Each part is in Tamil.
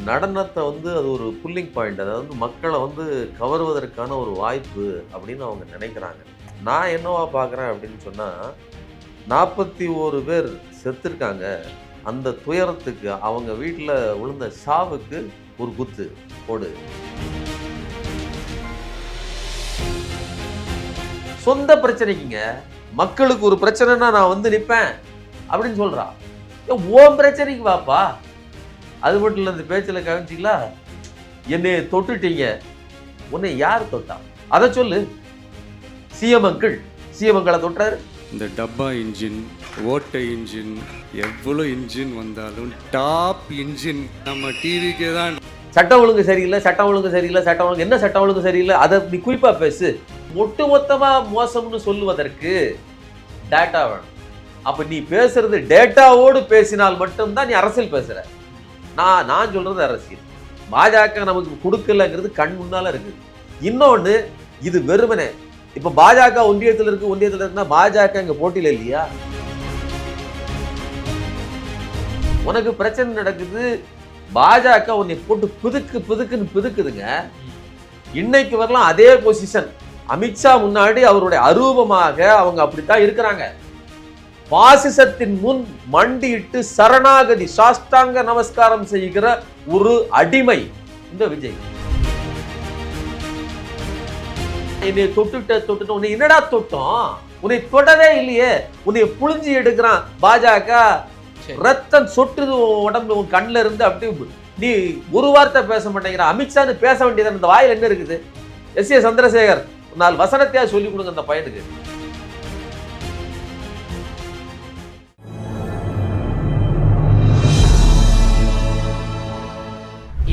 நடனத்தை வந்து அது ஒரு புல்லிங் பாயிண்ட், அதாவது மக்களை வந்து கவருவதற்கான ஒரு வாய்ப்பு அப்படின்னு அவங்க நினைக்கிறாங்க. நான் என்னவா பார்க்குறேன் அப்படின்னு சொன்னால், 41 பேர் செத்துருக்காங்க. அந்த துயரத்துக்கு அவங்க வீட்டில் விழுந்த சாவுக்கு ஒரு குத்து போடு. சொந்த பிரச்சனைக்குங்க, மக்களுக்கு ஒரு பிரச்சனைனா நான் வந்து நிற்பேன் அப்படின்னு சொல்றா. ஓம் பிரச்சனைக்கு வாப்பா. அது மட்டும் இல்லை, இந்த பேச்சில் கவனிச்சிங்களா, என்னை தொட்டுட்டீங்க, உன்னை யார் தொட்டா அதை சொல்லு. சிஎம் அங்கிள், சிஎம் அங்கிளை தொட்டாரு. இந்த டப்பா இன்ஜின், ஓட்டை இன்ஜின், எவ்வளோ இன்ஜின் வந்தாலும் டாப் இன்ஜின் நம்ம டிவிக்கே தான். சட்டம் ஒழுங்கு சரியில்லை, சட்டம் ஒழுங்கு சரியில்லை, சட்டம் ஒழுங்கு என்ன சட்டம் ஒழுங்கு சரியில்லை, அதை நீ குறிப்பா பேசு. ஒட்டுமொத்தமா மோசம்னு சொல்லுவதற்கு டேட்டா வேணும். அப்ப நீ பேசுறது டேட்டாவோடு பேசினால் மட்டும்தான் நீ அரசியல் பேசுற. நான் சொல்றது அரசியல். பாஜக நமக்கு கொடுக்கலங்கிறது கண் முன்னால இருக்கு. இன்னொன்னு, இது வெறுமனே இப்ப பாஜக ஒன்றியத்தில் இருக்குன்னா பாஜக இங்க போட்டியில இல்லையா? உனக்கு பிரச்சனை நடக்குது, பாஜக உன்னை போட்டு புதுக்குன்னு பிதுக்குதுங்க. இன்னைக்கு வரலாம் அதே பொசிஷன். அமித்ஷா முன்னாடி அவருடைய அரூபமாக அவங்க அப்படித்தான் இருக்கிறாங்க. பாசிசத்தின் முன் மண்டியிட்டு சரணாகதி, சாஷ்டாங்க நமஸ்காரம் செய்கிற ஒரு அடிமை இந்த விஜய். என்னை தொட்டுட்டு உன்னை என்னடா தொட்டோம், உன்னை தொடவே இல்லையே, உன்னை புழிஞ்சி எடுக்கிறான் பாஜக, ரத்தம் சொட்டுது உடம்பு உன் கண்ணில் இருந்து. அப்படி நீ ஒரு வார்த்தை பேச மாட்டேங்கிற. அமித்ஷான்னு பேச வேண்டியது அந்த வாயில் என்ன இருக்குது? எஸ்.ஏ. சந்திரசேகர், ஒரு நாள் வசனத்தையா சொல்லி கொடுங்க அந்த பையனுக்கு.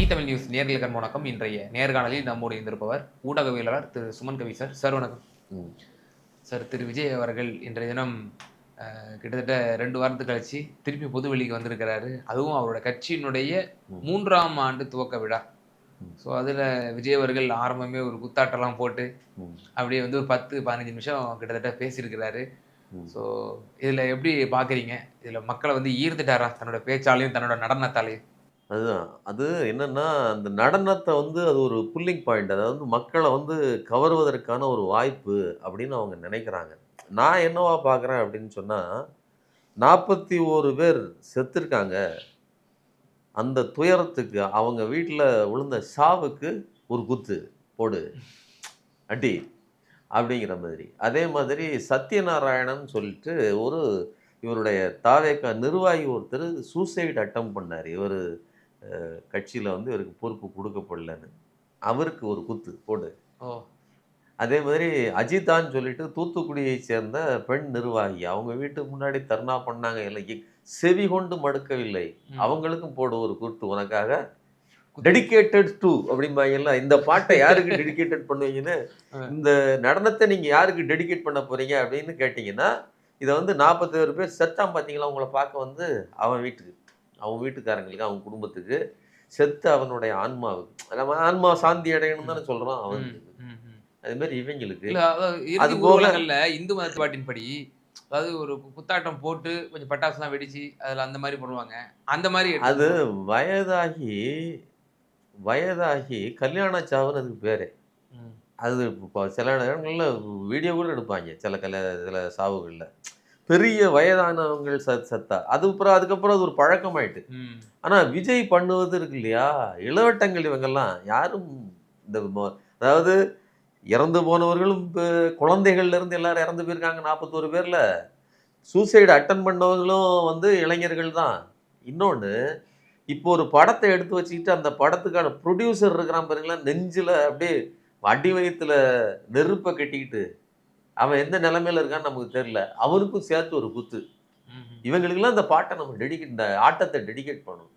தமிழ் நியூஸ் நேர்களுக்கு வணக்கம். இன்றைய நேர்காணலில் நம்மோடு இருந்திருப்பவர் ஊடகவியலாளர் திரு சுமன் கவி சார். சார் வணக்கம். சார், திரு விஜய் அவர்கள் இன்றைய தினம் கிட்டத்தட்ட 2 வாரத்துக்கு கழிச்சு திருப்பி பொதுவெளிக்கு வந்திருக்கிறாரு. அதுவும் அவரோட கட்சியினுடைய 3ஆம் ஆண்டு துவக்க விழா. ஸோ அதில் விஜய் அவர்கள் ஆரம்பமே ஒரு குத்தாட்டெல்லாம் போட்டு அப்படியே வந்து ஒரு 10-15 நிமிஷம் கிட்டத்தட்ட பேசியிருக்கிறாரு. ஸோ இதில் எப்படி பார்க்குறீங்க? இதில் மக்களை வந்து ஈர்த்துட்டாரா தன்னோட பேச்சாலையும் தன்னோட நடனத்தாலையும்? அதுதான். அது என்னன்னா, அந்த நடனத்தை வந்து அது ஒரு புல்லிங் பாயிண்ட், அதாவது மக்களை வந்து கவருவதற்கான ஒரு வாய்ப்பு அப்படின்னு அவங்க நினைக்கிறாங்க. நான் என்னவா பார்க்குறேன் அப்படின்னு சொன்னால், 41 பேர் செத்துருக்காங்க. அந்த துயரத்துக்கு அவங்க வீட்டில் விழுந்த சாவுக்கு ஒரு குத்து போடு அடி அப்படிங்கிற மாதிரி. அதே மாதிரி சத்யநாராயணன் சொல்லிட்டு இவருடைய தாவேகா நிர்வாகி ஒருத்தர் சூசைட் அட்டம் பண்ணார். இவர் கட்சியில் வந்து இவருக்கு பொறுப்பு கொடுக்கப்படலன்னு, அவருக்கு ஒரு குத்து போடு. அதே மாதிரி அஜிதான்னு சொல்லிட்டு தூத்துக்குடியை சேர்ந்த பெண் நிர்வாகி, அவங்க வீட்டுக்கு முன்னாடி தர்ணா பண்ணாங்க, இல்லை செவி கொண்டு மடுக்கவில்லை, அவங்களுக்கும் போடு ஒரு குத்து. உனக்காக டெடிகேட்டட் டு அப்படிம்பாங்கல்ல, இந்த பாட்டை யாருக்கு டெடிகேட்டட் பண்ணுவீங்கன்னு, இந்த நடனத்தை நீங்க யாருக்கு டெடிகேட் பண்ண போறீங்க அப்படின்னு கேட்டீங்கன்னா, இதை வந்து 41 பேர் செத்தான் பார்த்தீங்களா, உங்களை பார்க்க வந்து அவன் வீட்டுக்கு, அவங்க வீட்டுக்காரங்களுக்கு, அவங்க குடும்பத்துக்கு, செத்து அவனுடைய ஆன்மாவுக்கு, நம்ம ஆன்மா சாந்தி அடையணும்னு தானே சொல்றோம் அவனுக்கு. அது மாதிரி இவங்களுக்கு அது போல இந்து மதப்பாட்டின் படி, அதாவது ஒரு குத்தாட்டம் போட்டு கொஞ்சம் பட்டாசுலாம் வெடிச்சு அதுல அந்த மாதிரி பண்ணுவாங்க. அந்த மாதிரி அது வயதாகி கல்யாண சாவுன்னு அதுக்கு பேரு. அது சில இடங்கள்ல வீடியோ கூட எடுப்பாங்க, சில சாவுகள்ல பெரிய வயதானவங்கள் சத்தா. அதுக்கப்புறம் அது ஒரு பழக்கமாயிட்டு. ஆனா விஜய் பண்ணுவது இருக்கு இல்லையா, இளவட்டங்கள் இவங்கெல்லாம் யாரும் இந்த அதாவது இறந்து போனவர்களும் குழந்தைகள்ல இருந்து எல்லாரும் இறந்து போயிருக்காங்க. 41 பேர்ல சூசைடு அட்டன் பண்ணவங்களும் வந்து இளைஞர்கள் தான். இன்னொன்று, இப்போ ஒரு படத்தை எடுத்து வச்சுக்கிட்டு அந்த படத்துக்கான ப்ரொடியூசர் இருக்கிறான் பாருங்களா, நெஞ்சில் அப்படியே அடி வயிற்றுல நெருப்பை கட்டிக்கிட்டு அவன் எந்த நிலைமையில இருக்கான்னு நமக்கு தெரியல, அவனுக்கும் சேர்த்து ஒரு குத்து. இவங்களுக்கெல்லாம் இந்த பாட்டை நம்ம இந்த ஆட்டத்தை டெடிகேட் பண்ணணும்.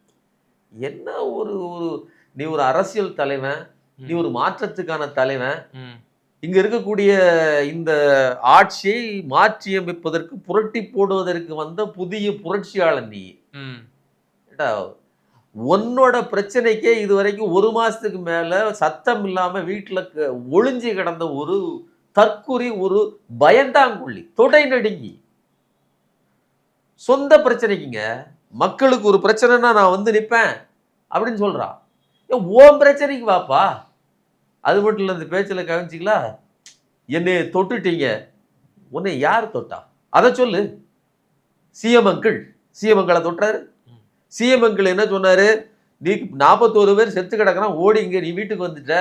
என்ன ஒரு நீ ஒரு அரசியல் தலைவன், நீ ஒரு மாற்றத்துக்கான தலைவன், இங்க இருக்கக்கூடிய இந்த ஆட்சியை மாற்றியமைப்பதற்கு, புரட்டி போடுவதற்கு வந்த புதிய புரட்சியாளன் நீ. உன்னோட பிரச்சனைக்கே இது வரைக்கும் 1 மாசத்துக்கு மேல சத்தம் இல்லாம வீட்டுல ஒளிஞ்சு கிடந்த ஒரு தற்குறி, ஒரு பயந்தாங்குள்ளி, தொடை நடுங்கி, சொந்த பிரச்சனைக்குங்க, மக்களுக்கு ஒரு பிரச்சனைனா நான் வந்து நிற்பேன் அப்படின்னு சொல்றா. ஓம் பிரச்சனைக்கு வாப்பா. அது மட்டும் இல்லை, இந்த பேச்சில் கவனிச்சிங்களா, என்னை தொட்டுட்டீங்க, உன்னை யார் தொட்டா அதை சொல்லு. சிஎம் அங்கிள், சிஎம் அங்கிளை தொட்டாரு. சிஎம் அங்கிள் என்ன சொன்னாரு, நீ 41 பேர் செத்து கிடக்கிறான், ஓடி இங்க நீ வீட்டுக்கு வந்துட்ட.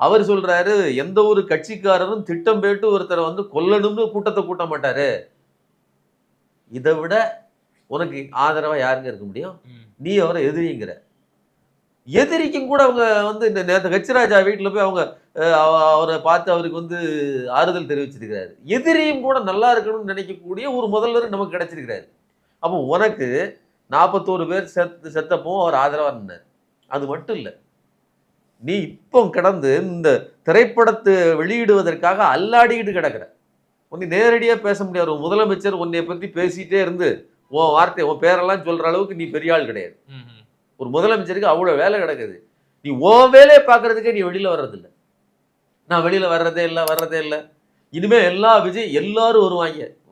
அவர் சொல்றாரு, எந்த ஒரு கட்சிக்காரரும் திட்டம் போட்டு ஒருத்தரை வந்து கொல்லணும்னு கூட்டத்தை கூட்ட மாட்டாரு. இதை விட உனக்கு ஆதரவா யாருங்க இருக்க முடியும்? நீ அவரை எதிரிங்கிற. எதிரிக்கும் கூட அவங்க வந்து இந்த நேரத்தை ஹெச்ராஜா வீட்டில் போய் அவங்க அவரை பார்த்து அவருக்கு வந்து ஆறுதல் தெரிவிச்சிருக்கிறாரு. எதிரியும் கூட நல்லா இருக்கணும்னு நினைக்கக்கூடிய ஒரு முதல்வர் நமக்கு கிடைச்சிருக்கிறாரு. அப்போ உனக்கு 41 பேர் செத்தப்போ அவர் ஆதரவா நின்னார். அது மட்டும் இல்லை, நீ இப்போ கிடந்து இந்த திரைப்படத்தை வெளியிடுவதற்காக அல்லாடிக்கிட்டு கிடக்கிற. உன்னை நேரடியாக பேச முடியாது. ஒரு முதலமைச்சர் உன்னை பற்றி பேசிட்டே இருந்து உன் வார்த்தை உன் பேரெல்லாம் சொல்கிற அளவுக்கு நீ பெரிய ஆள் கிடையாது. ஒரு முதலமைச்சருக்கு அவ்வளோ வேலை கிடக்குது. நீ உன் வேலையை பார்க்கறதுக்கே நீ வெளியில் வர்றதில்லை. நான் வெளியில் வர்றதே இல்லை. இனிமே எல்லாரும்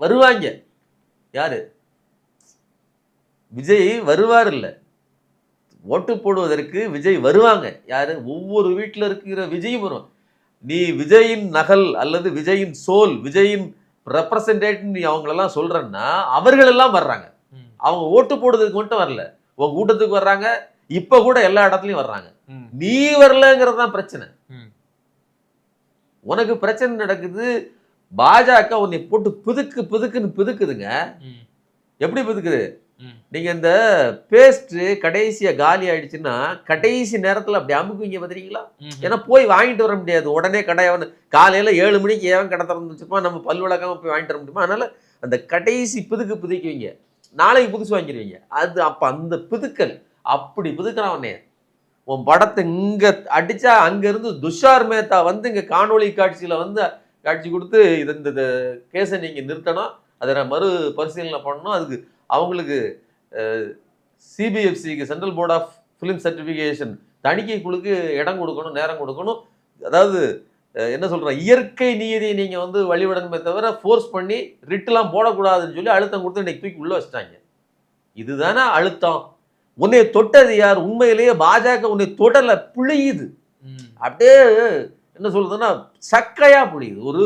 வருவாங்க. யாரு? விஜய் வருவார் இல்லை, ஓட்டு போடுவதற்கு விஜய் வருவாங்க. யாரு? ஒவ்வொரு வீட்டில் இருக்கிற விஜயும் வருவாங்க. நீ விஜயின் நகல் அல்லது விஜயின் சோல், விஜயின் ரெப்ரசன்டேட்டிவ் நீ அவங்களெல்லாம் சொல்றன்னா அவர்கள் எல்லாம் வர்றாங்க. அவங்க ஓட்டு போடுறதுக்கு மட்டும் வரல, உன் கூட்டத்துக்கு வர்றாங்க. இப்ப கூட எல்லா இடத்துலயும் வர்றாங்க. நீ வரலங்கிறது தான் பிரச்சனை. உனக்கு பிரச்சனை நடக்குது. பாஜக உன்னை போட்டு பிதுக்குன்னு பிதுக்குதுங்க. எப்படி பிதுக்குது? நீங்க இந்த பேஸ்ட் கடைசியா காலி ஆயிடுச்சுன்னா கடைசி நேரத்துல அப்படி அமுக்குவீங்க பாத்தீங்களா? ஏன்னா போய் வாங்கிட்டு வர முடியாது உடனே. கடையவன் காலையில 7 மணிக்கு ஏன் கடை திறந்து வச்சிருப்பான், நம்ம பல் விளக்காம போய் வாங்கிட்டு வர முடியுமா? அதனால அந்த கடைசி பிதுக்குவீங்க, நாளைக்கு புதுசு வாங்கிடுவீங்க. அது அப்ப அந்த பிதுக்கல் அப்படி பிதுக்கிறான் உடனே. உன் படத்தை இங்க அடிச்சா அங்க இருந்து துஷார் மேத்தா வந்து இங்க காணொளி காட்சியில வந்து காட்சி கொடுத்து இந்த கேஸை நீங்க நிறுத்தணும், அதை நான் மறு பரிசீலனை பண்ணணும். அதுக்கு அவங்களுக்கு சிபிஎஃப்சிக்கு central board of film certification தணிக்கை குழுக்கு இடம் கொடுக்கணும், நேரம் கொடுக்கணும். அதாவது என்ன சொல்கிறேன், இயற்கை நீதியை நீங்கள் வந்து வழிவிடணுமே தவிர ஃபோர்ஸ் பண்ணி ரிட்டெலாம் போடக்கூடாதுன்னு சொல்லி அழுத்தம் கொடுத்து இன்னைக்கு தூக்கி உள்ளே வச்சிட்டாங்க. இதுதானே அழுத்தம். உன்னை தொட்டது யார்? உண்மையிலேயே பாஜக உன்னை தொடலை, புளியுது. அப்படியே என்ன சொல்றதுன்னா சக்கையா புளியுது. ஒரு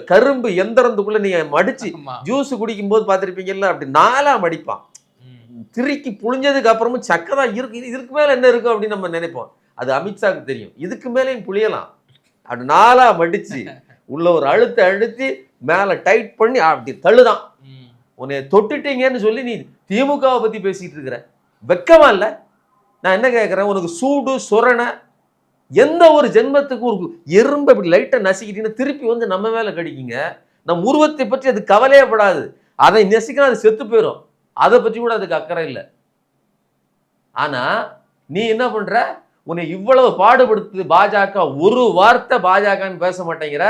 கரும்பு எந்திரத்துக்குள்ள நீங்க மடிச்சு ஜூஸ் குடிக்கும் போது பார்த்துருப்பீங்கல்ல, அப்படி 4ஆ மடிப்பான். திருக்கி புளிஞ்சதுக்கு அப்புறமும் சக்கை தான் இருக்கு. இதுக்கு மேல என்ன இருக்கும் அப்படின்னு நம்ம நினைப்போம். அது அமித்ஷாவுக்கு தெரியும். இதுக்கு மேலேயும் புளியலாம். அப்படி 4ஆ மடிச்சு உள்ள ஒரு அழுத்தி மேல டைட் பண்ணி அப்படி தள்ளுதான். உன்னை தொட்டுட்டீங்கன்னு சொல்லி நீ திமுகவை பத்தி பேசிட்டு இருக்கிற. வெக்கமா இல்லை? நான் என்ன கேட்குறேன், உனக்கு சூடு சொரணை எந்த ஒரு ஜென்மத்துக்கு ஒரு எறும்பு அப்படி லைட்டை நசிக்கிட்டீங்கன்னா திருப்பி வந்து நம்ம மேலே கடிக்குங்க. நம் உருவத்தை பற்றி அது கவலையே படாது. அதை நெசிக்கணும், அது செத்து போயிடும். அதை பற்றி கூட அதுக்கு அக்கறை இல்லை. ஆனால் நீ என்ன பண்ணுற, உன்னை இவ்வளவு பாடுபடுத்து பாஜக. ஒரு வார்த்தை பாஜகன்னு பேச மாட்டேங்கிற.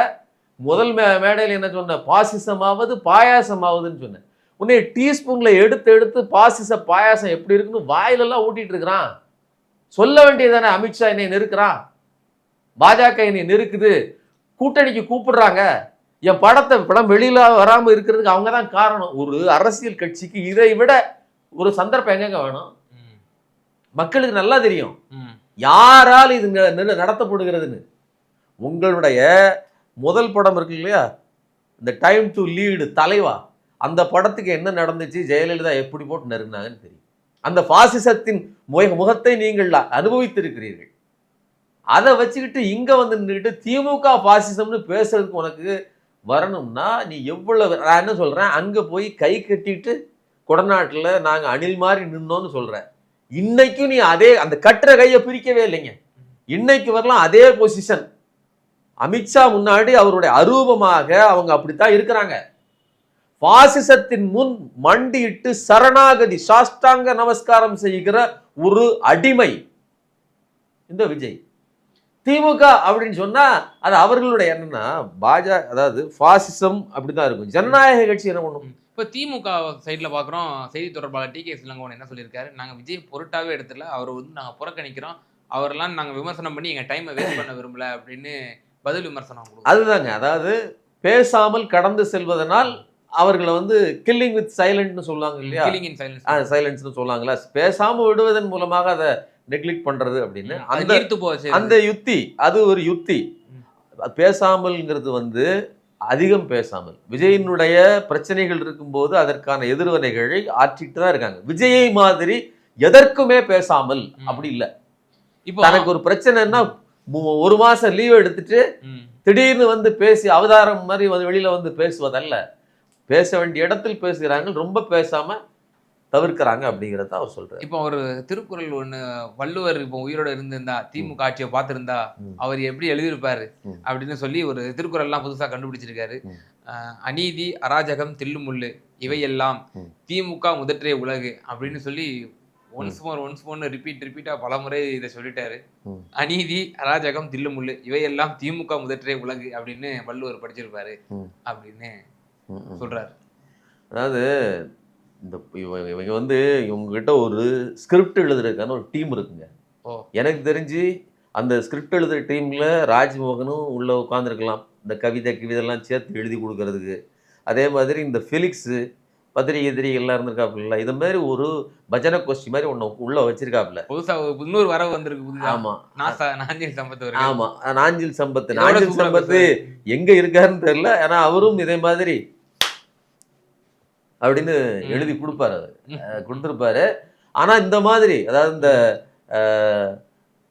முதல் மேடையில் என்ன சொன்ன, பாசிசமாவது பாயாசமாவதுன்னு சொன்னேன். உன்னை டீஸ்பூனில் எடுத்து பாசிச பாயாசம் எப்படி இருக்குன்னு வாயிலெல்லாம் ஊட்டிட்டு இருக்கிறான். சொல்ல வேண்டியதானே, அமித்ஷா என்னை நெருக்கிறான், பாஜக என்னை நெருக்குது, கூட்டணிக்கு கூப்பிடுறாங்க, என் படம் வெளியில வராமல் இருக்கிறதுக்கு அவங்க தான் காரணம். ஒரு அரசியல் கட்சிக்கு இதை விட ஒரு சந்தர்ப்பம் எங்கங்க வேணும்? மக்களுக்கு நல்லா தெரியும் யாரால் இது நடத்தப்படுகிறதுன்னு. உங்களுடைய முதல் படம் இருக்கு இல்லையா, இந்த டைம் டு லீடு தலைவா, அந்த படத்துக்கு என்ன நடந்துச்சு, ஜெயலலிதா எப்படி போட்டு நெருங்கினாங்கன்னு தெரியும். அந்த பாசிசத்தின் முகத்தை நீங்கள் அனுபவித்திருக்கிறீர்கள். அதை வச்சுக்கிட்டு இங்க வந்து நின்றுட்டு திமுக பாசிசம்னு பேசுறதுக்கு உனக்கு வரணும்னா நீ எவ்வளவு, நான் என்ன சொல்றேன், அங்க போய் கை கட்டிட்டு கொடநாட்டில் நாங்க அணில் மாதிரி நின்னோன்னு சொல்றேன். இன்னைக்கும் நீ அதே அந்த கட்டுற கையை பிரிக்கவே இல்லைங்க. இன்னைக்கு வரலாம் அதே பொசிஷன். அமித்ஷா முன்னாடி அவருடைய அரூபமாக அவங்க அப்படித்தான் இருக்கிறாங்க. பாசிசத்தின் முன் மண்டியிட்டு சரணாகதி சாஷ்டாங்க நமஸ்காரம் செய்கிற ஒரு அடிமை இந்த விஜய். திமுக அப்படின்னு சொன்னா அது அவர்களுடைய என்னன்னா அதாவது பாசிசம் அப்படிதான் இருக்கும். ஜனநாயக கட்சி என்ன பண்ணும்? இப்போ திமுக சைட்ல பாக்குறோம், செய்தி தொடர்பாளர் டி.கே. இளங்கோவன் என்ன சொல்லியிருக்காரு, நாங்க விஜய் பொருட்டாவே எடுத்துல அவர் வந்து நாங்க புறக்கணிக்கிறோம், அவரெல்லாம் நாங்க விமர்சனம் பண்ணி எங்க டைமை வேஸ்ட் பண்ண விரும்பல அப்படின்னு பதில் விமர்சனம் கொடுக்கும். அதுதாங்க, அதாவது பேசாமல் கடந்து செல்வதனால் அவர்களை வந்து கில்லிங் வித் சைலண்ட்னு சொல்லுவாங்க இல்லையா, சைலன்ஸ்னு சொல்லுவாங்களா. பேசாம விடுவதன் மூலமாக அதை நெக்லெக்ட் பண்றது அப்படின்னு அது அந்த நீர்த்து போச்சு. அந்த யுத்தி, அது ஒரு யுத்தி. பேசாமல்ங்கிறது வந்து அதிகம் பேசாமல், விஜயினுடைய பிரச்சனைகள் இருக்கும்போது அதற்கான எதிர்வினைகளை ஆற்றிட்டு தான் இருக்காங்க. விஜயை மாதிரி எதற்குமே பேசாமல் அப்படி இல்ல. இப்போ தனக்கு ஒரு பிரச்சனைன்னா ஒரு மாசம் லீவ் எடுத்துட்டு திடீர்னு வந்து பேசி அவதாரம் மாதிரி வெளியில வந்து பேசுவதல்ல. பேச வேண்டிய இடத்தில் பேசுகிறாங்க, ரொம்ப பேசாம தவிர்க்கிறாங்க அப்படிங்கிறத அவர் சொல்றாரு. இப்போ ஒரு திருக்குறள் ஒண்ணு, வள்ளுவர் இப்போ உயிரோட இருந்திருந்தா திமுக ஆட்சியை பார்த்திருந்தா அவர் எப்படி எழுதியிருப்பாரு அப்படின்னு சொல்லி ஒரு திருக்குறள்லாம் புதுசா கண்டுபிடிச்சிருக்காரு. அநீதி, அராஜகம், தில்லுமுள்ளு இவையெல்லாம் திமுக முதற்றே உலகு அப்படின்னு சொல்லி ஒன்ஸ் மோர் ரிப்பீட்டா பல முறை இதை சொல்லிட்டாரு. அநீதி, அராஜகம், தில்லுமுள்ளு இவையெல்லாம் திமுக முதற்றே உலகு அப்படின்னு வள்ளுவர் படிச்சிருப்பாரு அப்படின்னு சொல்றாரு. அதாவது இந்த இவங்க வந்து இவங்ககிட்ட ஒரு ஸ்கிரிப்ட் எழுதுறதுக்கான ஒரு டீம் இருக்குங்க. எனக்கு தெரிஞ்சு அந்த ஸ்கிரிப்ட் எழுதுற டீம்ல ராஜ்மோகனும் உள்ள உட்காந்துருக்கலாம், இந்த கவிதைலாம் சேர்த்து எழுதி கொடுக்கறதுக்கு. அதே மாதிரி இந்த ஃபெலிக்ஸு பத்திரிகை எல்லாம் இருந்திருக்காப்புல, இது மாதிரி ஒரு பஜனை கோஷ்டி மாதிரி ஒன்று உள்ள வச்சிருக்காப்புல. புதுசா இன்னொரு வரவு வந்திருக்கு. ஆமா, நாஞ்சில் சம்பத். ஆமா, நாஞ்சில் சம்பத் எங்க இருக்காருன்னு தெரியல. ஏன்னா அவரும் இதே மாதிரி அப்படின்னு எழுதி கொடுப்பாரு, கொடுத்துருப்பாரு. ஆனா இந்த மாதிரி, அதாவது இந்த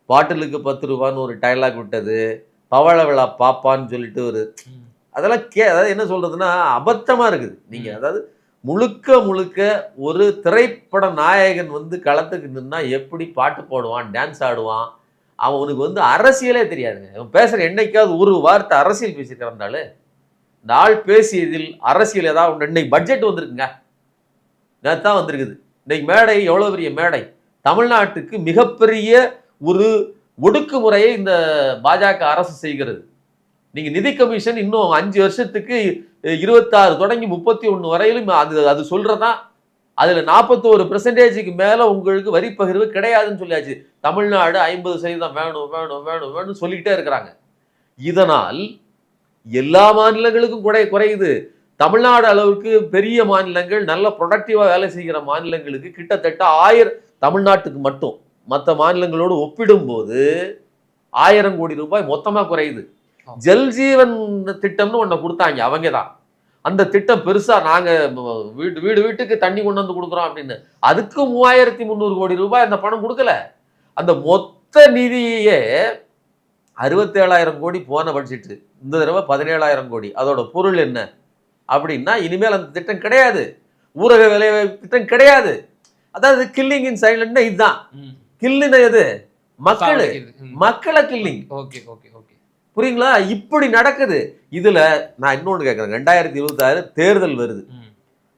பாட்டிலுக்கு 10 ரூபான்னு ஒரு டைலாக் விட்டது, பவள விழா பாப்பான்னு சொல்லிட்டு ஒரு அதெல்லாம் அதாவது என்ன சொல்றதுன்னா அபத்தமா இருக்குது. நீங்க அதாவது முழுக்க ஒரு திரைப்பட நாயகன் வந்து களத்துக்கு நின்னா எப்படி பாட்டு போடுவான், டான்ஸ் ஆடுவான், அவனுக்கு வந்து அரசியலே தெரியாதுங்க. அவன் பேசுற என்னைக்காவது ஒரு வார்த்தை அரசியல் பேசியிருந்தாலும் இந்த ஆள் பேசியதில் அரசியல் ஏதாவது இன்னைக்கு பட்ஜெட் வந்திருக்குங்க, நேத்தான் வந்திருக்குது. இன்னைக்கு மேடை எவ்வளவு பெரிய மேடை, தமிழ்நாட்டுக்கு மிகப்பெரிய ஒரு ஒடுக்குமுறையை இந்த பாஜக அரசு செய்கிறது. நீங்க நிதி கமிஷன் இன்னும் 5 வருஷத்துக்கு 26 தொடங்கி 31 வரையிலும் அது சொல்றதா, அதுல 41% மேல உங்களுக்கு வரி பகிர்வு கிடையாதுன்னு சொல்லியாச்சு. தமிழ்நாடு 50% வேணும் சொல்லிக்கிட்டே இருக்கிறாங்க. இதனால் எல்லா மாநிலங்களுக்கும் குறையுது. தமிழ்நாடு அளவுக்கு பெரிய மாநிலங்கள், நல்ல ப்ரொடக்டிவா வேலை செய்கிற மாநிலங்களுக்கு கிட்டத்தட்ட 1000, தமிழ்நாட்டுக்கு மட்டும் மற்ற மாநிலங்களோடு ஒப்பிடும்போது 1000 கோடி ரூபாய் மொத்தமா குறையுது. ஜல்ஜீவன் திட்டம்னு ஒண்ணு கொடுத்தாங்க, அவங்க தான் அந்த திட்டம் பெருசா நாங்க வீட்டுக்கு தண்ணி கொண்டு வந்து கொடுக்குறோம் அப்படின்னு, அதுக்கு 3300 கோடி ரூபாய் அந்த பணம் கொடுக்கல. அந்த மொத்த நிதியே 67,000 கோடி போன பட்ஜெட், இந்த தடவை 17,000 கோடி. அதோட பொருள் என்ன அப்படின்னா, இனிமேல் அந்த திட்டம் கிடையாது, ஊரக வேலைவாய்ப்பு திட்டம் கிடையாது. அதாவது கில்லிங் இன் சைலண்ட்னா இதுதான். கில்லுனா எது? மக்களை கில்லிங். புரியுங்களா? இப்படி நடக்குது. இதுல நான் இன்னொன்னு கேட்கறேன், 2026 தேர்தல் வருது.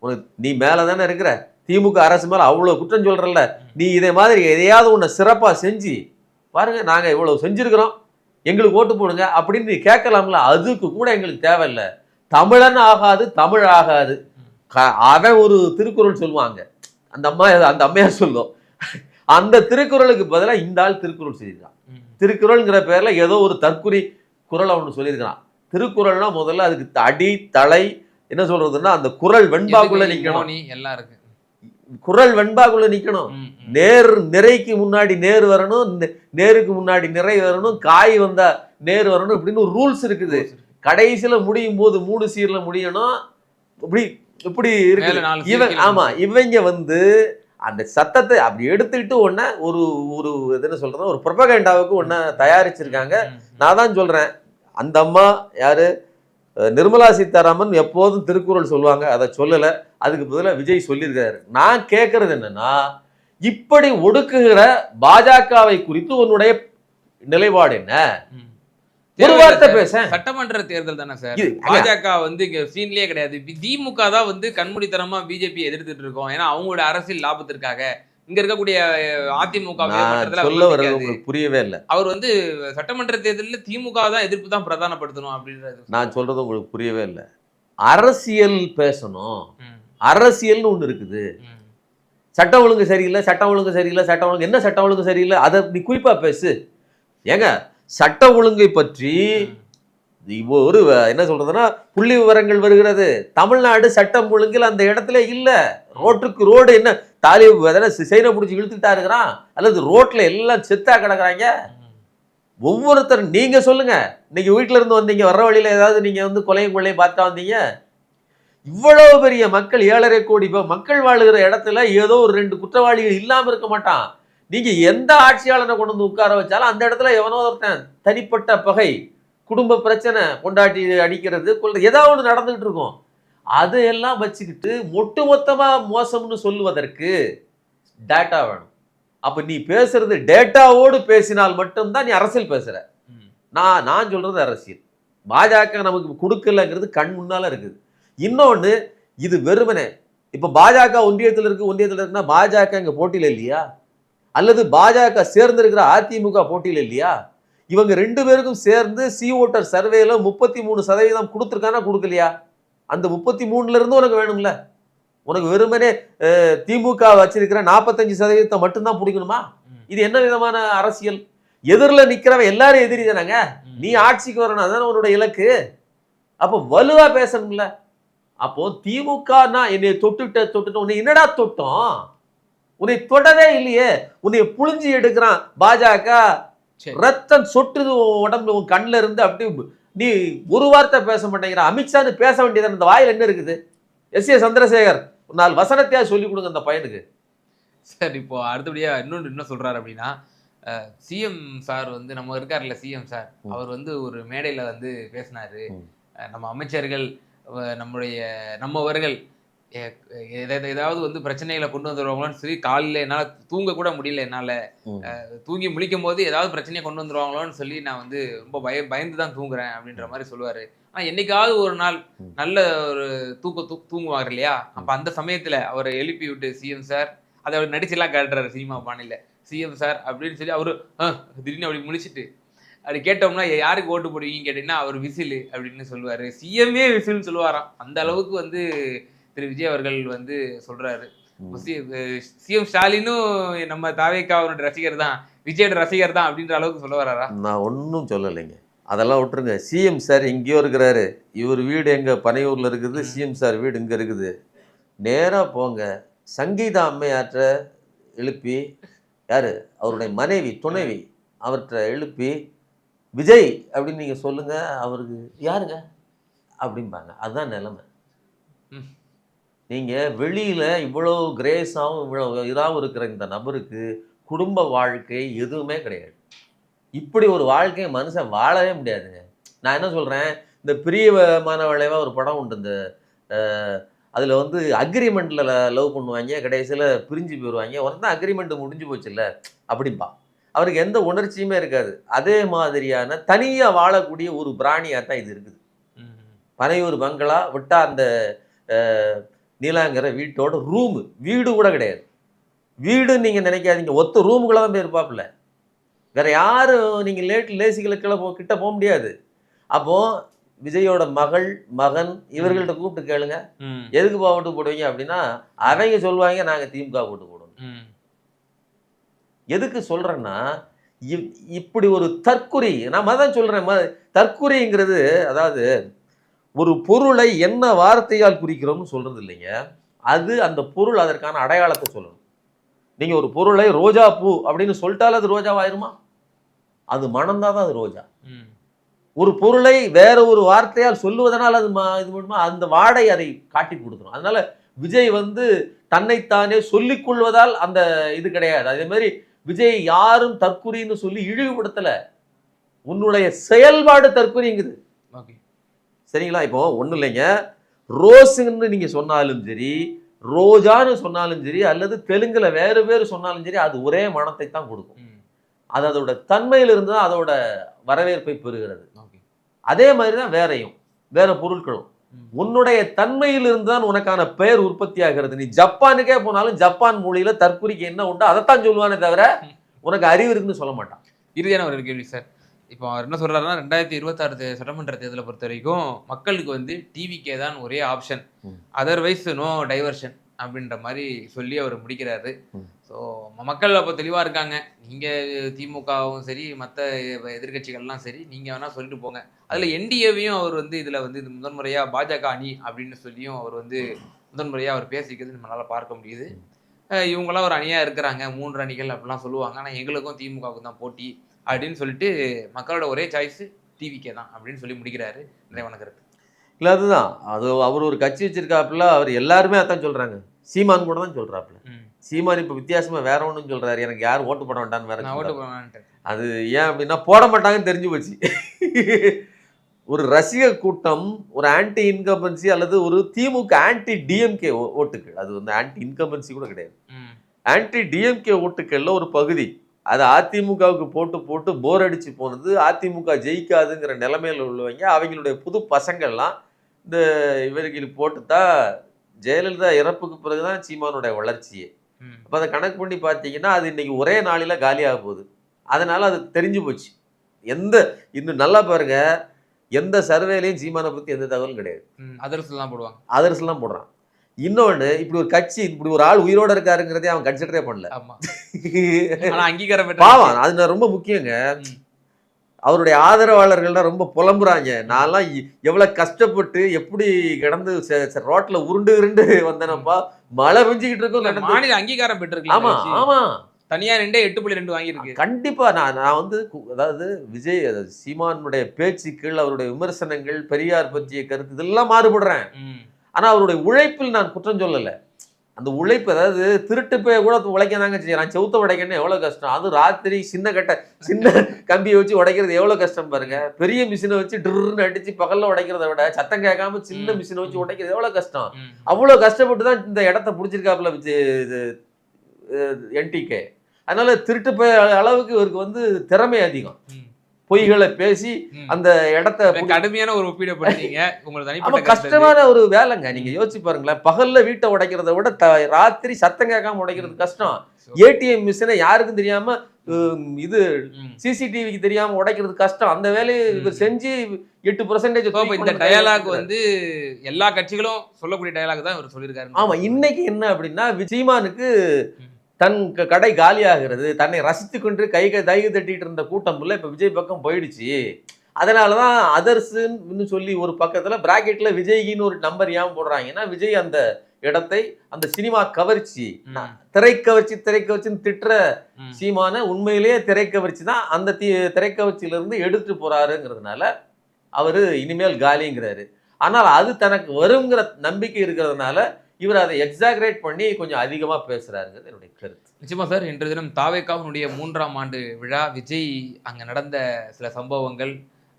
உனக்கு நீ மேலதானே இருக்கிற, திமுக அரசு மேல அவ்வளவு குற்றம் சொல்றல்ல, நீ இதே மாதிரி எதையாவது ஒண்ணு சிறப்பா செஞ்சு பாருங்க, நாங்க இவ்வளவு செஞ்சிருக்கிறோம், எங்களுக்கு ஓட்டு போடுங்க அப்படின்னு நீ கேட்கலாம்ல. அதுக்கு கூட எங்களுக்கு தேவையில்லை. தமிழன் ஆகாது, தமிழ் ஆகாது. அவன் ஒரு திருக்குறள் சொல்லுவாங்க, அந்த அம்மையார் சொல்லும், அந்த திருக்குறளுக்கு பதிலாக இந்த ஆள் திருக்குறள் சொல்லியிருக்கான். திருக்குறள்ங்கிற பேர்ல ஏதோ ஒரு தற்குறி குறளை ஒன்று சொல்லியிருக்கான். திருக்குறள்னா முதல்ல அதுக்கு அடி தலை என்ன சொல்றதுன்னா, அந்த குறள் வெண்பாக்குள்ள நிக்கணும், எல்லாம் இருக்கு. குறள் வெண்பாக்குள்ள நிக்கணும். நிறைக்கு முன்னாடி நேர் வரணும், நேருக்கு முன்னாடி நிறை வரணும், காய் வந்தா நேர் வரணும், இப்படின்னு ஒரு ரூல்ஸ் இருக்குது. கடைசியில முடியும் போது 3 சீர்ல முடியணும். இப்படி இருக்கு. ஆமா, இவங்க வந்து அந்த சத்தத்தை அப்படி எடுத்துக்கிட்டு ஒன்ன ஒரு என்ன சொல்றது, ஒரு ப்ரொபகண்டாவுக்கு ஒன்ன தயாரிச்சிருக்காங்க. நான் தான் சொல்றேன், அந்த அம்மா யாரு, நிர்மலா சீதாராமன் எப்போதும் திருக்குறள் சொல்லுவாங்க, அதை சொல்லல, அதுக்கு பதிலாக விஜய் சொல்லியிருக்காரு. நான் கேட்கறது என்னன்னா, இப்படி ஒடுக்குகிற பாஜகவை குறித்து உன்னுடைய நிலைப்பாடு என்ன? ஒரு வார்த்தை பேச. சட்டமன்ற தேர்தல் தானே சார், பாஜக வந்து இங்க சீன்லயே கிடையாது. திமுக தான் வந்து கண்மூடித்தனமா பிஜேபி எதிர்த்துட்டு இருக்கோம், ஏன்னா அவங்களோட அரசியல் லாபத்திற்காக. இங்க இருக்கக்கூடிய அதிமுக புரியவே இல்லை. அவர் வந்து சட்டமன்ற தேர்தலில் திமுக தான் எதிர்ப்பு தான் பிரதானப்படுத்தணும் அப்படின்றது நான் சொல்றது உங்களுக்கு புரியவே இல்லை. அரசியல் பேசணும், அரசியல்னு ஒண்ணு இருக்குது. சட்டம் ஒழுங்கு சரியில்லை, சட்டம் ஒழுங்கு சரியில்லை, சட்டம் ஒழுங்கு என்ன, சட்டம் ஒழுங்கு சரியில்லை, அதை நீ குறிப்பா பேசு. ஏங்க, சட்ட ஒழுங்கை பற்றி ஒரு என்ன சொல்றதுன்னா புள்ளி விவரங்கள் வருகிறது. தமிழ்நாடு சட்டம் ஒழுங்கில் அந்த இடத்துல இல்ல. ரோட்டுக்கு ரோடு என்ன, தாலிபு செயினை பிடிச்சி இழுத்துட்டா இருக்கிறான், அல்லது ரோட்ல எல்லாம் செத்தா கிடக்குறாங்க. ஒவ்வொருத்தரும் நீங்க சொல்லுங்க, இன்னைக்கு வீட்டுல இருந்து வந்தீங்க, வர்ற வழியில ஏதாவது நீங்க வந்து கொலையும் கொள்ளையும் பார்த்துட்டா வந்தீங்க? இவ்வளவு பெரிய மக்கள் 7.5 கோடி மக்கள் வாழுகிற இடத்துல ஏதோ ஒரு 2 குற்றவாளிகள் இல்லாம இருக்க மாட்டான். நீங்க எந்த ஆட்சியாளனை கொண்டு வந்து உட்கார வச்சாலும் அந்த இடத்துல எவனோ ஒருத்தன் தனிப்பட்ட பகை, குடும்ப பிரச்சனை, பொண்டாட்டி அடிக்கிறது, கொள்றது, ஏதாவது ஒன்று நடந்துகிட்டு இருக்கும். அதையெல்லாம் வச்சுக்கிட்டு ஒட்டுமொத்தமா மோசம்னு சொல்லுவதற்கு டேட்டா வேணும். அப்ப நீ பேசுறது டேட்டாவோடு பேசினால் மட்டும்தான் நீ அரசியல் பேசுற. நான் சொல்றது அரசியல். பாஜக நமக்கு கொடுக்கலங்கிறது கண் முன்னால இருக்குது. இன்னொன்னு, இது வெறுமனே இப்ப பாஜக ஒன்றியத்தில் இருக்குன்னா பாஜக இங்க போட்டியில இல்லையா? அல்லது பாஜக சேர்ந்திருக்கிற அதிமுக போட்டியில் இல்லையா? இவங்க 2 பேருக்கும் சேர்ந்து சி ஓட்டர் சர்வேல 33% கொடுத்துருக்கானா கொடுக்கலையா? அந்த 33ல இருந்து உனக்கு வேணும்ல. உனக்கு வெறுமனே திமுக வச்சிருக்கிற 45% மட்டும்தான் பிடிக்கணுமா? இது என்ன விதமான அரசியல்? எதிரில் நிக்கிறவன் எல்லாரும் எதிரி தானாங்க. நீ ஆட்சிக்கு வரணும், அதான உன்னோட இலக்கு. அப்போ வலுவா பேசணும்ல. அப்போ திமுகனா என்னை தொட்டுட்டு உன்னை என்னடா தொட்டோம்? உன்னை தொடவே இல்லையே. உன்னை புழிஞ்சி எடுக்கிறான் பாஜக. ரத்தம் சொட்டுது உடம்பு, உன் கண்ணில் இருந்து. அப்படி நீ ஒரு வார்த்தை பேச மாட்டேங்கிற. அமித்ஷான்னு பேச வேண்டியது அந்த வாயில் என்ன இருக்குது? எஸ்.ஏ. சந்திரசேகர், ஒரு 4 வசனத்தையா சொல்லி கொடுங்க அந்த பையனுக்கு. சார் இப்போ அடுத்தபடியா என்ன சொல்றாரு அப்படின்னா, சிஎம் சார் வந்து நம்ம இருக்காருல்ல, சிஎம் சார் அவர் வந்து ஒரு மேடையில வந்து பேசினாரு. நம்ம அமைச்சர்கள் நம்மவர்கள் ஏதாவது வந்து பிரச்சனைகளை கொண்டு வந்துருவாங்களோன்னு சொல்லி காலையில் என்னால் தூங்க கூட முடியல. என்னால் தூங்கி முழிக்கும் போது ஏதாவது பிரச்சனையை கொண்டு வந்துருவாங்களோன்னு சொல்லி நான் வந்து ரொம்ப பயந்து தான் தூங்குறேன் அப்படின்ற மாதிரி சொல்லுவார். ஆனால் என்னைக்காவது ஒரு நாள் நல்ல ஒரு தூங்குவார் இல்லையா? அப்போ அந்த சமயத்தில் அவரை எழுப்பி விட்டு சிஎம் சார், அதை அவர் நடிச்செல்லாம் காட்டுறாரு சினிமா பாணியில், சிஎம் சார் அப்படின்னு சொல்லி அவரு திடீர்னு அப்படி முடிச்சுட்டு அப்படி கேட்டோம்னா யாருக்கு ஓட்டு போடுவீங்கன்னு கேட்டீங்கன்னா அவர் விசில் அப்படின்னு சொல்லுவார். சிஎம்ஏ விசில்னு சொல்லுவாராம். அந்த அளவுக்கு வந்து திரு விஜய் அவர்கள் வந்து சொல்றாரு. சிஎம் ஸ்டாலினும் நம்ம தாவேக்காவோட ரசிகர் தான், விஜயோட ரசிகர் தான் அப்படின்ற அளவுக்கு சொல்ல வராரா? நான் ஒன்றும் சொல்லலைங்க, அதெல்லாம் விட்டுருங்க. சிஎம் சார் எங்கேயோ இருக்கிறாரு, இவர் வீடு எங்க பனையூர்ல இருக்குது, சிஎம் சார் வீடு இங்க இருக்குது. நேரா போங்க, சங்கீதா அம்மையாற்ற எழுப்பி, யாரு அவருடைய மனைவி துணைவி, அவர்கிட்ட எழுப்பி விஜய் அப்படின்னு நீங்க சொல்லுங்க, அவருக்கு யாருங்க அப்படிம்பாங்க. அதுதான் நிலைமை. நீங்க வெளியில இவ்வளவு கிரேஸாகவும் இவ்வளவு இதாகவும் இருக்கிற இந்த நபருக்கு குடும்ப வாழ்க்கை எதுவுமே கிடையாது. இப்படி ஒரு வாழ்க்கையை மனுஷன் வாழவே முடியாதுங்க. நான் என்ன சொல்றேன், இந்த பிரியமான விளைவா ஒரு படம் உண்டு, இந்த அதுல வந்து அக்ரிமெண்ட்ல லவ் பண்ணுவாங்க, கடைசியில பிரிஞ்சு போயிடுவாங்க. ஒருத்தன் அக்ரிமெண்ட் முடிஞ்சு போச்சு இல்லை அப்படின்பா, அவருக்கு எந்த உணர்ச்சியுமே இருக்காது. அதே மாதிரியான தனியா வாழக்கூடிய ஒரு பிராணியா தான் இது இருக்குது. பனையூர் பங்களா விட்டா அந்த நீலாங்கரை வீட்டோட ரூமு, வீடு கூட கிடையாது. வீடுன்னு நீங்க நினைக்காதீங்க, ஒத்த ரூமுக்குள்ள தான் போய் இருப்பாப்புல. வேற யாரும் நீங்க லேசிகளுக்கெல்லாம் கிட்ட போக முடியாது. அப்போ விஜயோட மகன் இவர்கள்ட்ட கூப்பிட்டு கேளுங்க, எதுக்கு ஓட்டு போடுவீங்க அப்படின்னா அவங்க சொல்லுவாங்க, நாங்க திமுக ஓட்டு போடுவோம். எதுக்கு சொல்றேன்னா, இப்படி ஒரு தற்குறி, நான் தான் சொல்றேன், தற்குறிங்கிறது அதாவது ஒரு பொருளை என்ன வார்த்தையால் குறிக்கிறோம்னு சொல்றது இல்லைங்க, அது அந்த பொருள் அதற்கான அடையாளத்தை சொல்லணும். நீங்க ஒரு பொருளை ரோஜா பூ அப்படின்னு சொல்லிட்டாலும் அது ரோஜாவாயிருமா? அது மணந்தாதான் அது ரோஜா. ஒரு பொருளை வேற ஒரு வார்த்தையால் சொல்லுவதனால் அது இது பண்ணுமா, அந்த வாடை அதை காட்டி கொடுக்கணும். அதனால விஜய் வந்து தன்னைத்தானே சொல்லிக் கொள்வதால் அந்த இது கிடையாது. அதே மாதிரி விஜய் யாரும் தற்குறின்னு சொல்லி இழிவுபடுத்தல, உன்னுடைய செயல்பாடு தற்குறிங்குது. சரிங்களா? இப்போ ஒன்றும் இல்லைங்க, ரோஸுன்னு நீங்க சொன்னாலும் சரி, ரோஜான்னு சொன்னாலும் சரி, அல்லது தெலுங்குல வேறு வேறு சொன்னாலும் சரி, அது ஒரே மனத்தை தான் கொடுக்கும். அது அதோட தன்மையிலிருந்து தான் அதோட வரவேற்பை பெறுகிறது. அதே மாதிரி தான் வேற பொருட்களும் உன்னுடைய தன்மையிலிருந்து தான் உனக்கான பெயர் உற்பத்தி ஆகிறது. நீ ஜப்பானுக்கே போனாலும் ஜப்பான் மொழியில தற்குறிக்கு என்ன உண்டோ அதைத்தான் சொல்லுவானே தவிர உனக்கு அறிவு இருக்குன்னு சொல்ல மாட்டான். இறுதியான ஒரு கேள்வி சார், இப்போ அவர் என்ன சொல்றாருன்னா, 2026 சட்டமன்ற தேர்தலை பொறுத்த வரைக்கும் மக்களுக்கு வந்து டிவிக்கே தான் ஒரே ஆப்ஷன், அதர்வைஸ் நோ டைவர்ஷன் அப்படின்ற மாதிரி சொல்லி அவர் முடிக்கிறாரு. ஸோ மக்கள் அப்போ தெளிவாக இருக்காங்க, நீங்கள் திமுகவும் சரி மற்ற எதிர்கட்சிகள்லாம் சரி நீங்கள் வேணால் சொல்லிட்டு போங்க. அதில் என்டிஏவையும் அவர் வந்து இதில் வந்து இது முதன்முறையாக பாஜக அணி அப்படின்னு சொல்லியும் அவர் வந்து முதன்முறையாக அவர் பேசிக்கிறது நம்மளால் பார்க்க முடியுது. இவங்களாம் ஒரு அணியாக இருக்கிறாங்க 3 அணிகள் அப்படிலாம் சொல்லுவாங்க. ஆனால் எங்களுக்கும் திமுகவுக்கும் தான் போட்டி அப்படின்னு சொல்லிட்டு மக்களோட ஒரே சாய்ஸ் டிவிகே தான் அப்படின்னு சொல்லி முடிக்கிறாரு. நிறைவான கருத்து. இல்லை அதுதான் அது அவர் ஒரு கட்சி வச்சிருக்காப்புல, அவர் எல்லாருமே அதான் சொல்றாங்க. சீமான் கூட தான் சொல்றாப்புல. சீமான் இப்போ வித்தியாசமா வேற ஒன்றும் சொல்றாரு, எனக்கு யாரும் ஓட்டு போட வேண்டான்னு வேற நான் ஓட்டு சொல்றாரு. போவேன்ட்டு. அது ஏன் அப்படின்னா போட மாட்டாங்கன்னு தெரிஞ்சு போச்சு. ஒரு ரசிக கூட்டம் ஒரு ஆன்டி இன்கம்பன்சி அல்லது ஒரு திமுக ஆன்டி டிஎம்கே ஓட்டுகள், அது வந்து ஆன்டி இன்கம்பன்சி கூட கிடையாது, ஆன்டி டிஎம்கே ஓட்டுக்கள்ல ஒரு பகுதி அது அதிமுகவுக்கு போட்டு போட்டு போர் அடிச்சு போனது, அதிமுக ஜெயிக்காதுங்கிற நிலைமையில உள்ளவங்க, அவங்களுடைய புது பசங்கள்லாம் இந்த இவர்களுக்கு போட்டுத்தான் ஜெயலலிதா இறப்புக்கு பிறகுதான் சீமானுடைய வளர்ச்சியே. அப்போ அதை கணக்கு பண்ணி பார்த்தீங்கன்னா அது இன்னைக்கு ஒரே நாளில் காலியாக போகுது. அதனால அது தெரிஞ்சு போச்சு. இன்னும் நல்லா பாருங்க, எந்த சர்வேலையும் சீமானை பற்றி எந்த தகவலும் கிடையாது. அதர்ஸ்லாம் போடுவாங்க, அதர்ஸ்லாம் போடுறான். இன்னொன்று, இப்படி ஒரு கட்சி, இப்படி ஒரு ஆள் உயிரோட இருக்காருங்கிறதே அவன் கன்சிடரே பண்ணல. அங்கீகாரம் பாவம், அது நான் ரொம்ப முக்கியங்க. அவருடைய ஆதரவாளர்கள்லாம் ரொம்ப புலம்புறாங்க. நான்லாம் எவ்வளவு கஷ்டப்பட்டு எப்படி கிடந்து ரோட்ல உருண்டு வந்தேனப்பா, மழை பெஞ்சுக்கிட்டு இருக்கும். மாநில அங்கீகாரம் பெற்றிருக்கு. ஆமா ஆமா, தனியா 8.2 வாங்கியிருக்கு. கண்டிப்பா. நான் வந்து அதாவது விஜய் சீமானுடைய பேச்சுக்கள், அவருடைய விமர்சனங்கள், பெரியார் பற்றிய கருத்து இதெல்லாம் மாறுபடுறேன். ஆனா அவருடைய உழைப்பில் நான் குற்றம் சொல்லல. அந்த உழைப்பு, அதாவது திருட்டு போய் கூட உழைக்க தாங்க செய்யறான். செவுத்த உடைக்கணும் எவ்வளவு கஷ்டம். அது ராத்திரி சின்ன கம்பியை வச்சு உடைக்கிறது எவ்வளவு கஷ்டம் பாருங்க. பெரிய மிஷினை வச்சு ட்ருன்னு அடிச்சு பகல்ல உடைக்கிறத விட சத்தம் கேட்காம சின்ன மிஷினை வச்சு உடைக்கிறது எவ்வளவு கஷ்டம். அவ்வளவு கஷ்டப்பட்டு தான் இந்த இடத்த பிடிச்சிருக்காப்புல என்டிகே. அதனால திருட்டு போய் அளவுக்கு இவருக்கு வந்து திறமை அதிகம். பொய்களை பேசி அந்த இடத்த கடுமையான ஒரு ஒப்பீடு பண்ணீங்க. உங்களுக்கு கஷ்டமான ஒரு வேலைங்க. நீங்க யோசிச்சு பாருங்களேன், பகல்ல வீட்டை உடைக்கிறத விட ராத்திரி சத்தம் கேட்காம உடைக்கிறது கஷ்டம். ஏடிஎம் மிஷினை யாருக்கும் தெரியாம, இது சிசிடிவிக்கு தெரியாம உடைக்கிறது கஷ்டம். அந்த வேலையை இவர் செஞ்சு 8%. இந்த டயலாக் வந்து எல்லா கட்சிகளும் சொல்லக்கூடிய டயலாக் தான் இவர் சொல்லியிருக்காரு. ஆமா, இன்னைக்கு என்ன அப்படின்னா, சீமானுக்கு தன் கடை காலியாகிறது, தன்னை ரசித்து கொண்டு தைகு தட்டிட்டு இருந்த கூட்டம் இல்லை, இப்போ விஜய் பக்கம் போயிடுச்சு. அதனாலதான் அதர்ஸ்ன்னு சொல்லி ஒரு பக்கத்துல பிராக்கெட்ல விஜய்கின்னு ஒரு நம்பர் ஏன் போடுறாங்கன்னா, விஜய் அந்த இடத்தை, அந்த சினிமா கவர்ச்சி, திரைக்கவர்ச்சின்னு திட்டுற சீமான உண்மையிலேயே திரைக்கவர்ச்சி தான், அந்த திரைக்கவர்ச்சியில இருந்து எடுத்துட்டு போறாருங்கிறதுனால அவரு இனிமேல் காலிங்கிறாரு. ஆனால் அது தனக்கு வருங்கிற நம்பிக்கை இருக்கிறதுனால இவர் அதை எக்ஸாகரேட் பண்ணி கொஞ்சம் அதிகமா பேசுறாருங்கிறது என்னுடைய கருத்து. நிச்சயமா சார். இன்று தினம் தாவேகாவினுடைய 3ஆம் ஆண்டு விழா, விஜய் அங்க நடந்த சில சம்பவங்கள்,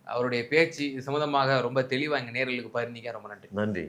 அவருடைய பேச்சு, இது சம்பந்தமாக ரொம்ப தெளிவா எங்க நேயர்களுக்கு பகிர்ந்தீங்க. ரொம்ப நன்றி. நன்றி.